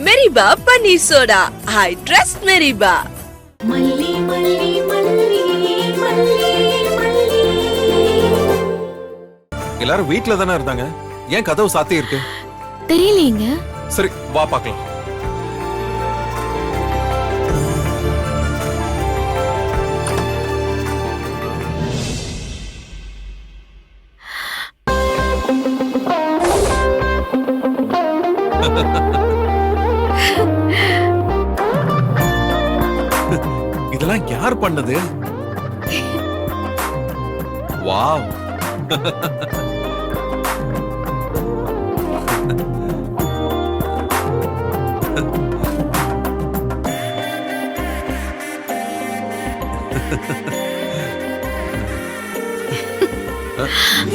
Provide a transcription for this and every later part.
மெரிபா paneer soda. I trust மெரிபா. மல்லி மல்லி மல்லி மல்லி மல்லி. எல்லாரும் வீட்ல தானே இருந்தாங்க, ஏன் கதவு சாத்தி இருக்கு? தெரியலீங்க. சரி வா பார்க்கலாம். இதெல்லாம் யார் பண்ணது? வாவ்.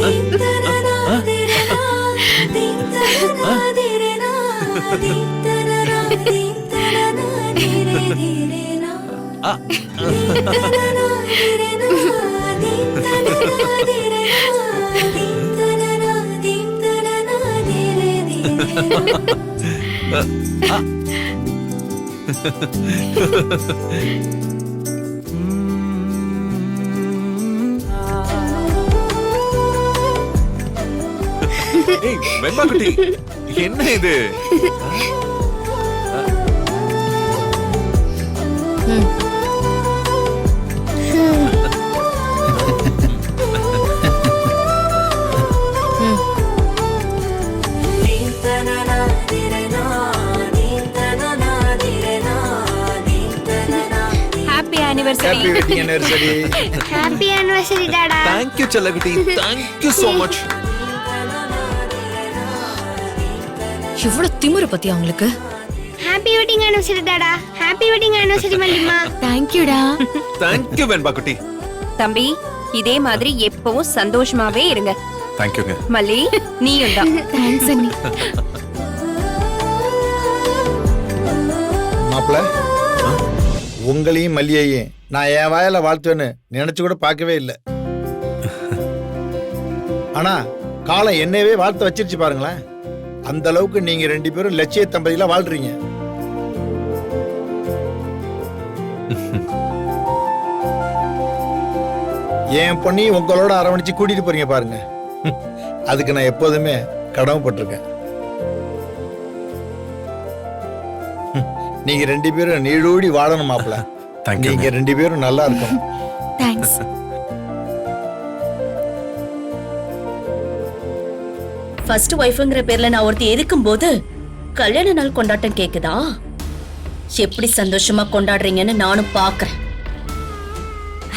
ஏய் வெண்பா குட்டி, என்ன இது? Happy anniversary. Happy wedding anniversary. Happy anniversary டாடா. Thank you செல்லகுட்டி, thank you so much. எவ்வளவு திமிரு பத்தி அவங்களுக்கு. ஹாப்பி வெட்டிங் ஆனிவர்சரி டாடா. ஹாப்பி வெட்டிங் ஆனிவர்சரி மல்லிமா. Thank you டா. Thank you வெண்பா குட்டி. தம்பி இதே மாதிரி எப்பவும் சந்தோஷமாவே இருங்க. Thank you. மல்லி நீயும் தான். Thanks அண்ணி. மாப்ள, உங்களையும் மல்லியையும் நான் என் வாயில வாழ்த்துவேன்னு நினைச்சு கூட பார்க்கவே இல்லை. ஆனா காலம் என்னவே வாழ்த்து வச்சிருச்சு பாருங்களேன். அந்த அளவுக்கு நீங்க ரெண்டு பேரும் லட்சிய தம்பதியில வாழ்றீங்க. என் பொண்ணி உங்களோட அரவணைச்சு கூட்டிட்டு போறீங்க பாருங்க. அதுக்கு நான் எப்போதுமே கடமைப்பட்டிருக்கேன். நீங்க ரெண்டு பேரும் நீடூடி வாழணும் மாப்ள. Thank you. நீங்க ரெண்டு பேரும் நல்லா இருக்கணும். Thanks. ஃபர்ஸ்ட் ஒய்ஃப்ங்கிற பேர்ல நான் ஒருத்தி இருக்கும்போது கல்யாண நாள் கொண்டாட்டம் கேக்குதா? எப்படி சந்தோஷமா கொண்டாடுறீங்கன்னு நானும் பாக்குறேன்.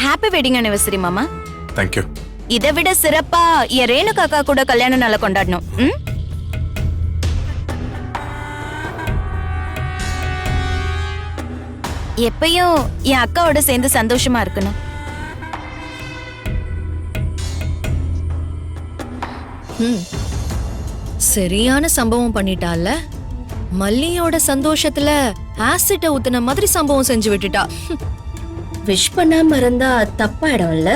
ஹாப்பி வெட்டிங் ஆனிவர்சரி மாமா. Thank you. இதை விட சிறப்பா என் ரேணுகா அக்கா கூட கல்யாண நாளை கொண்டாடணும். எப்பயும் என் அக்காவோட சேர்ந்து சந்தோஷமா இருக்கணும். சரியான சம்பவம் பண்ணிட்டால. மல்லியோட சந்தோஷத்துல ஆசிட்ட ஊத்துன மாதிரி சம்பவம் செஞ்சு விட்டுட்டா. விஷ் பண்ணாம இருந்தா தப்பாயிடும்ல.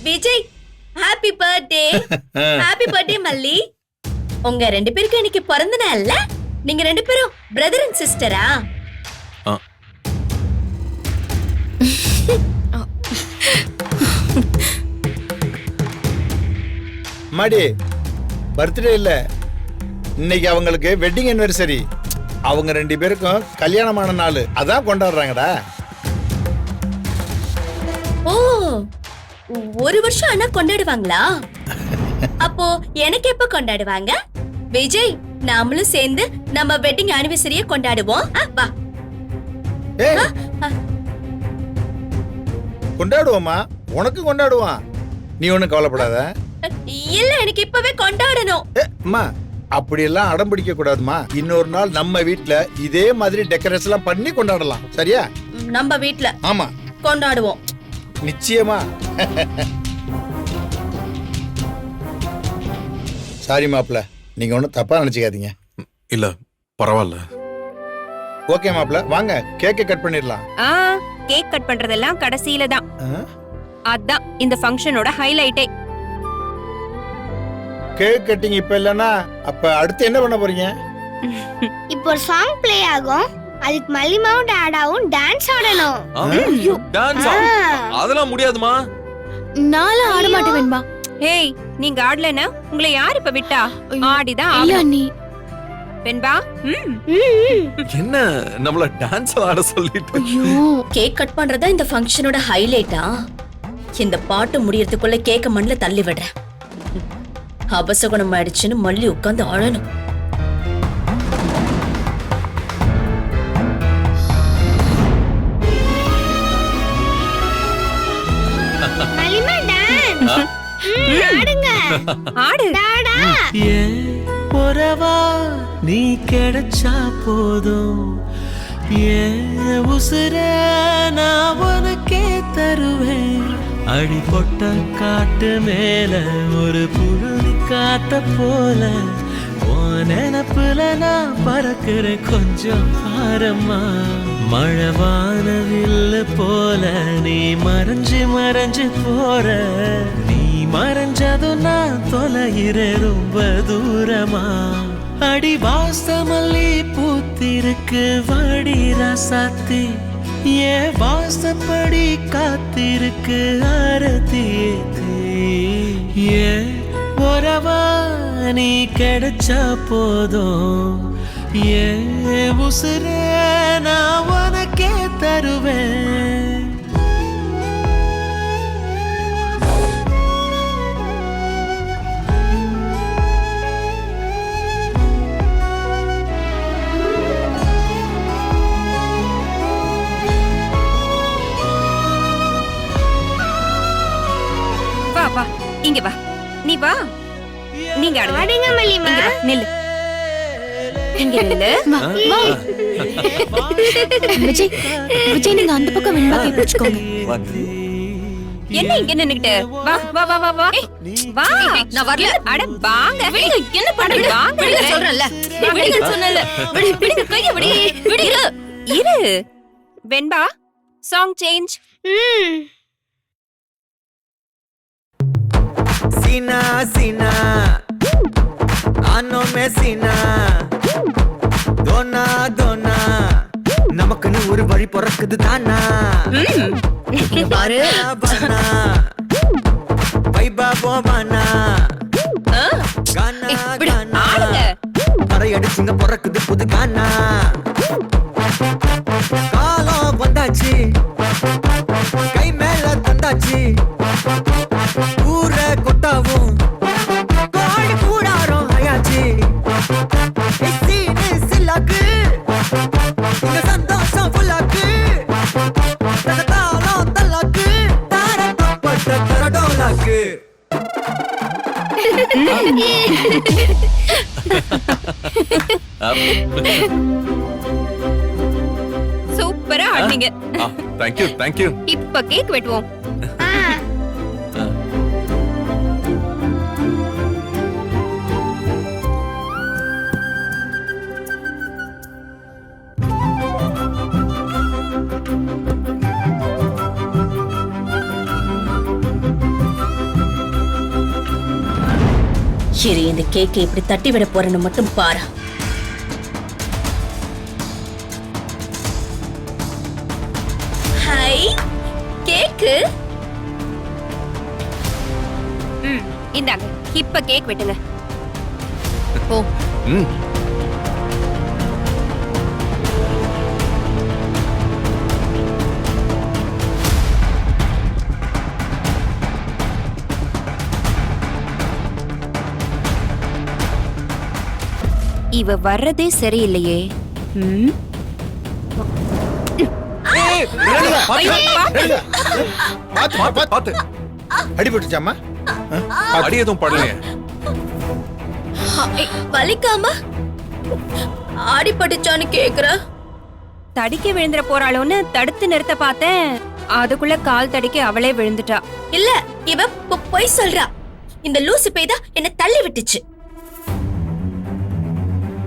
Vijay happy birthday. Happy birthday Malli. உங்க ரெண்டு பேருக்கு இன்னைக்கு பிறந்த நாள்ல. நீங்க ரெண்டு பேரும் பிரதர் அண்ட் சிஸ்டரா? மாடி பர்த்டே இல்ல, இன்னைக்கு அவங்களுக்கு வெட்டிங் ஆனிவர்சரி. அவங்க ரெண்டு பேருக்கும் கல்யாணமான நாள், அதான் கொண்டாடுறாங்கடா. ஓ, ஒரு வருஷம் ஆனா கொண்டாடுவாங்களா? அப்போ எனக்கு எப்ப கொண்டாடுவாங்க? விஜய் நாமளும் சேர்ந்து நம்ம வெட்டிங் ஆனிவர்சரியை கொண்டாடுவோம். வா. ஏய், கொண்டாடுவோமா? உனக்கு கொண்டாடுவான், நீ ஒண்ணும் கவலைப்படாத. இல்ல எனக்கு இப்பவே கொண்டாடணும். அம்மா அப்படியெல்லாம் அடம் பிடிக்க கூடாதுமா. இன்னொரு நாள் நம்ம வீட்ல இதே மாதிரி டெக்கரேஷன் பண்ணி கொண்டாடலாம், சரியா? நம்ம வீட்ல ஆமா கொண்டாடுவோம் நிச்சயமா. சாரி மாப்ள, நீங்க ஒன்றும் தப்பா நினைச்சுக்காதீங்க. இல்ல பரவாயில்ல. ஓகே மாப்ள, வாங்க கேக்கை கட் பண்ணிடலாம். கேக் கட் பண்றதெல்லாம் கடைசியில தான். அதான் இந்த ஃபங்க்ஷனோட ஹைலைட்டே. கேக் கட்டிங் இப்ப இல்லைன்னா அப்ப அடுத்து என்ன பண்ண போறீங்க? இப்போ ஒரு சாங் ப்ளே ஆகும், அதுக்கு மல்லிமாவும் டாடாவும் டான்ஸ் ஆடணும். டான்ஸ் அதெல்லாம் முடியாதுமா. நானும் ஆட மாட்டேன் வெண்பா. ஏய் நீங்க ஆடலனா உங்களை யார் இப்ப விட்டா? ஆடிதான் இல்ல ஆகணும். அண்ணி. வெண்பா என்ன நம்மள டான்ஸ் ஆட சொல்லிட்டு? ஐயோ, கேக் கட் பண்றதா இந்த ஃபங்க்ஷனோட ஹைலைட்டா? இந்த பாட்டு முடியறதுக்குள்ள கேக்க மண்ணுல தள்ளி விடுறேன். அபசகுணம் ஆயிடுச்சுன்னு மல்லி உட்கார்ந்து அழணும். மல்லிமா டான்ஸ் ஆடுங்க. ஆடு. டாடா உறவா நீ கிடைச்சா போதும், ஏன் உசுர நான் உனக்கே தருவேன். அடிபொட்ட காட்டு மேல ஒரு புழுதி காத்த போல உன் நினப்புல நான் பறக்கிறேன், கொஞ்சம் பாரம்மா. மழவானவில்ல போல நீ மறைஞ்சு மறைஞ்சு போற, நீ மறைஞ்சதும் நான் தொலைகிறேன் ரொம்ப தூரமா. அடி வாசமல்லி பூத்திருக்கு வாடி ராசாத்தி, ஏன் வாசப்படி காத்திருக்கு ஆரத்தி ஏத்தி. ஏன் உறவா நீ கிடைச்சா போதும், ஏன் உசுர நான் உனக்கே தருவேன். வா வா இங்க வா. நீ வா. நீங்க ஆடுங்க. ஆடுங்க மல்லிமா. இங்க வா, நில்லு. இங்க நில்லு. விஜய் விஜய் நீங்க அந்த பக்கம் வெண்பா கை பிடிச்சுக்கோங்க. என்ன இங்க நின்னுக்கிட்டு? வா வா வா வா வா. வா. நான் வரல. அட வாங்க. என்ன பண்றீங்க? வாங்க சொல்றேன்ல. விடுங்க சொன்னல. விடுங்க கைய விடு. விடு. இரு. வெண்பா சாங் சேஞ்ச். सीना सीना आनों में सीना दोना दोना நமக்குன்னு ஒரு வழி பிறக்குது தானா. பாரு பானா வைபா போபானா கானா கானா பறையடிச்சுங்க பிறக்குது புது கானா. காலம் வந்தாச்சு கை மேல தந்தாச்சு, ஊர கொட்டாவும் காடு கூடாரம் ஆயாச்சு. சில்லாக்கு இந்த சந்தோஷம் ஃபுல்லாக்கு, தாளம் தல்லாக்கு தாரப்பட்ட தரடோலாக்கு. சூப்பரா ஆடுனீங்க. Thank you thank you. இப்ப கேக் வெட்டுவோம். சரி, இந்த கேக்கை இப்படி தட்டி விட போறேன்னு மட்டும் பாரு. ஹாய் கேக்கு. இந்தாங்க இப்ப கேக் வெட்டுங்க. ஓ ம் இவ வர்றதே சரியில்லையே. பாத்து அடிபட்டுச்சாமா? அடி எதுவும் படலையே. வலிக்காம ஆடிப்பட்டுச்சான்னு கேக்குற? தடிக்க விழுந்துற போறாளோன்னு தடுத்து நிறுத்த பார்த்தேன், அதுக்குள்ள கால் தடிக்க அவளே விழுந்துட்டா. இல்ல, இவ பொய் சொல்றா. இந்த லூசு பேய்தா என்ன தள்ளி விட்டுச்சு.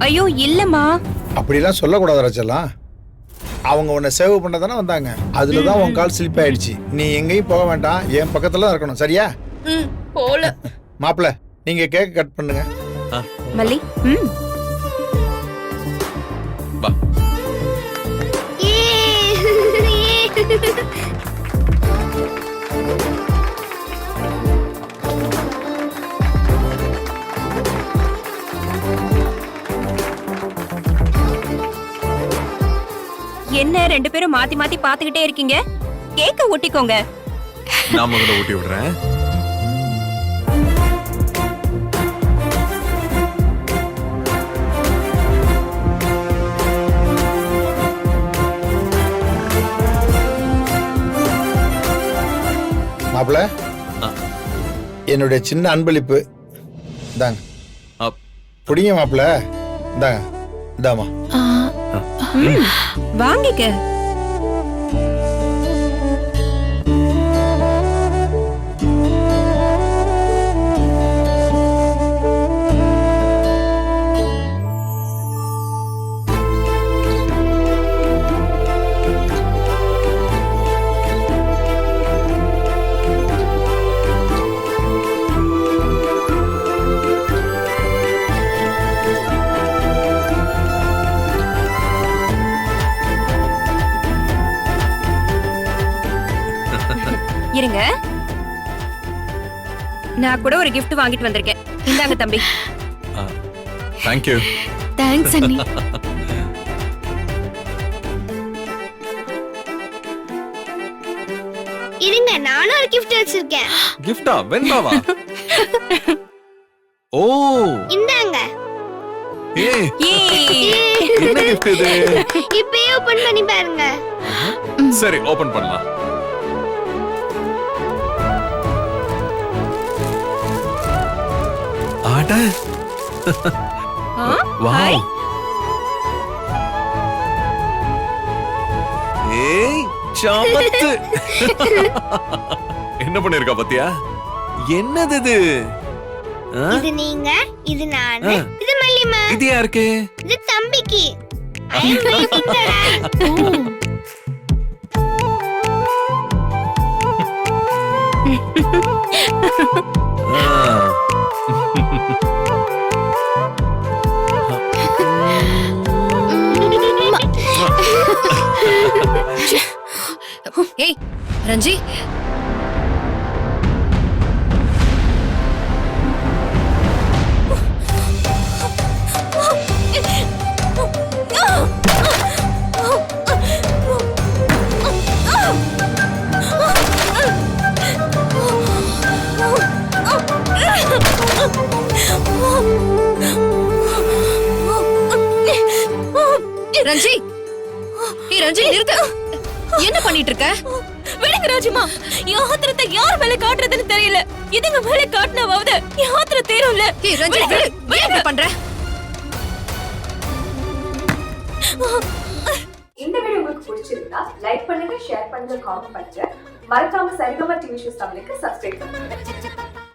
ஐயோ இல்லம்மா. அப்படிலாம் சொல்லக்கூடாது ரச்சலாம். அவங்க உன்னை சேவ் பண்ண தானே வந்தாங்க, அதுலதான் உன் கால் ஸ்லிப் ஆயிடுச்சு. நீ எங்கேயும் போக வேண்டாம், என் பக்கத்துல தான் இருக்கணும், சரியா? போல மாப்பிள்ள நீங்க கேக் கட் பண்ணுங்க. மல்லி வா. என்ன ரெண்டு பேரும் மாத்தி மாத்தி பாத்துக்கிட்டே இருக்கீங்க? கேக்க ஒட்டிக்கோங்க. நான் முதல்ல ஊட்டி விடுறேன். மாப்பிள்ள, என்னுடைய சின்ன அன்பளிப்பு இந்தாங்க. அப். புடிங்க மாப்பிள்ள, இந்தாங்க. இந்தாமா. வாங்கிக்க. இருங்க, நான் கூட ஒரு gift வாங்கிட்டு வந்திருக்கேன். இந்தாங்க தம்பி. Thank you. தேங்க்ஸ் அண்ணி. இருங்க, நானும் ஒரு கிஃப்ட் வச்சிருக்கேன். கிஃப்டா? வெண்பாவா? ஓ, இந்தாங்க. ஏய், ஏய், என்ன gift இது? இப்பயே ஓபன் பண்ணி பாருங்க. சரி, ஓபன் பண்ணலாம். அட. வாவ். ஏய், சமத்து. என்ன பண்ணிருக்கா பாத்தியா? என்னது இது? இது நீங்க, இது நானு, இது மல்லிமா. இது யாருக்கு? இது தம்பிக்கு. I am waiting there. ஏய் ரஞ்சி, ரஞ்சி, ஏய் ரஞ்சி நிறுத்து. என்ன பண்ணிட்டு இருக்க? விடுங்க ராஜிமா, என் ஆத்திரத்தை யார் மேல காட்டுறதுன்னு தெரியல. இதுங்க மேல காட்டினாவது என் ஆத்திரம் தீரும்ல. ஏய் ரஞ்சி, என்ன பண்ற? இந்த வீடியோ உங்களுக்கு பிடிச்சிருந்தா லைக் பண்ணுங்க, ஷேர் பண்ணுங்க, காமெண்ட் பண்ணுங்க. மறக்காம சரிகமா டிவி ஷோஸ் தமிழுக்கு சப்ஸ்கிரைப் பண்ணுங்க.